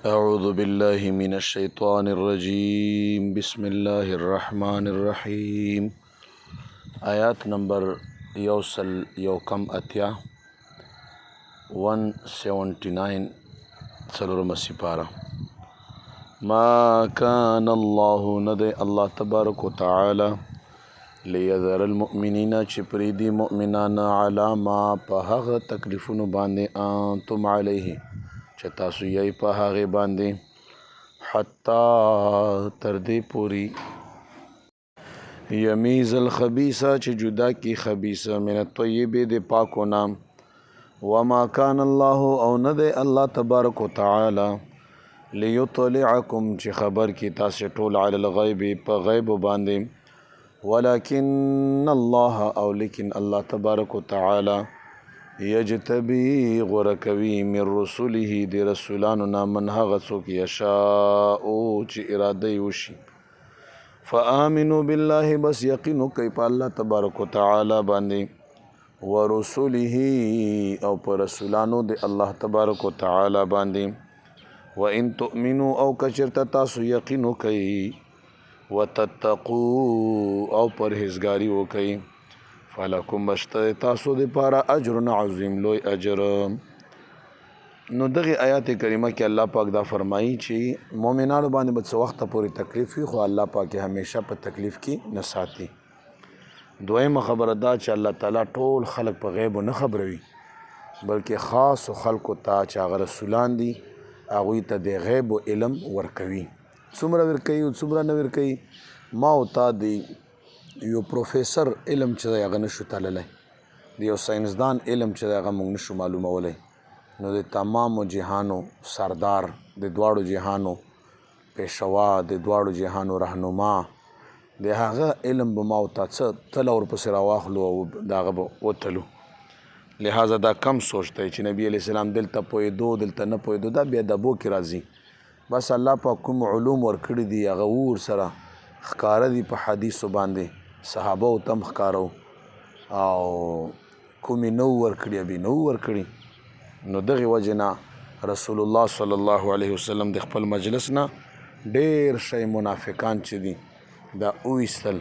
أعوذ بالله من الشيطان الرجيم بسم الله الرحمن الرحيم آیات نمبر یوسل یوکم اتیا 179 څلورمه سپاره. ما كان الله ند الله تبارک وتعالى ليذر المؤمنين چې پریدي مؤمنان على ما په هغه تکلیفونو باندې انتم علیه چې تاسو یې په هغه باندې حتی تر دې پوری یمیز الخبیثه چې جدا کی خبیثه من الطیب د پاکو نام. وما كان الله او نه دی الله تبارک وتعالى ليطلعكم چې خبر کی تاسو ټول علی الغیب په غیب باندې ولكن الله او لیکن الله تبارک وتعالى یجتبی غرکوی من رسوله دی رسولانو نا من هغه څوک یشاء چې اراده وشي. فآمنوا بالله بس یقینو کوي په الله تبارک وتعالى باندې ورسوله او پر رسولانو دی الله تبارک وتعالى باندې وان تؤمنوا او کچرتا تاسو یقینو کوي وتتقوا او پرهیزګاری وکړي فلکم بشت تاسو د پاره اجر عظیم لوی اجر. نو دغه آیات کریمه کې الله پاک دا فرمایي چې مؤمنانو باندې به څه وخت پورې تکلیف وي خو الله پاک همیشه په تکلیف کې نه ساتي. دویمه خبره دا چې الله تعالی ټول خلق په غیب نه خبروي بلکې خاص خلقو ته چې هغه رسولان دي هغوی ته د غیب و علم ورکوي. څومره ورکوي او څومره نه ورکوي ما او تا دی یو پروفیسر علم چې دی هغه نشو تللی د یو ساینسدان علم چې دی هغه موږ نشو معلومولی نو د تمامو جهانو سردار د دواړو جهانو پیشوا د دواړو جهانو رهنما د هغه علم به ما او تا څه تله ورپسې راواخلو او د هغه به وتلو. لہذا دا کم سوچ دی چې نبی علیه السلام دلته پوهېدو دلته نه پوهېدو دا بیا د بو کې راځي. بس الله پاک کوم علوم ورکړي دي هغه ورسره ښکاره دي په حدیثو باندې صحابه او تم ښکارو او کومې نو ورکړي ابي نو ورکړي. نو دغه وجه نه رسول الله صلی الله علیه وسلم د خپل مجلس نه ډېر شی منافقان چې دي دا اویستل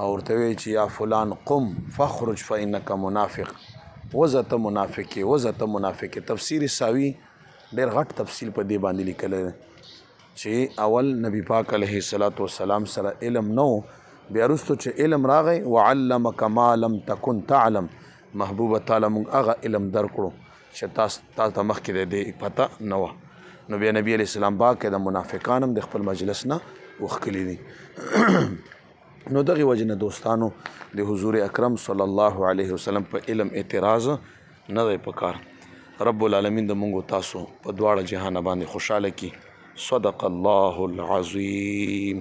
او ورته وی چې یا فلان قم فخرج فانک منافق وزته منافقې وزته منافقې. تفسیر ساوي ډېر غټ تفصیل په دې باندې لیکلی چې اول نبی پاک علیه الصلاة والسلام سره علم نو بیا وروستو چې علم راغی وعلمک ما لم تکن تعلم محبوبه تعالی موږ هغه علم درکړو چې تاسو ته مخکې د دې پته نه وه. نو بیا نبی علیه السلام باقی د منافقان هم د خپل مجلس نه وښکلي دي. نو دغې وجې نه دوستانو د حضور اکرم صلی الله علیه وسلم په علم اعتراض نه دی پکار. رب العالمین د مونږ تاسو په دواړه جهانه باندې خوشحاله کړي. صدق الله العظیم.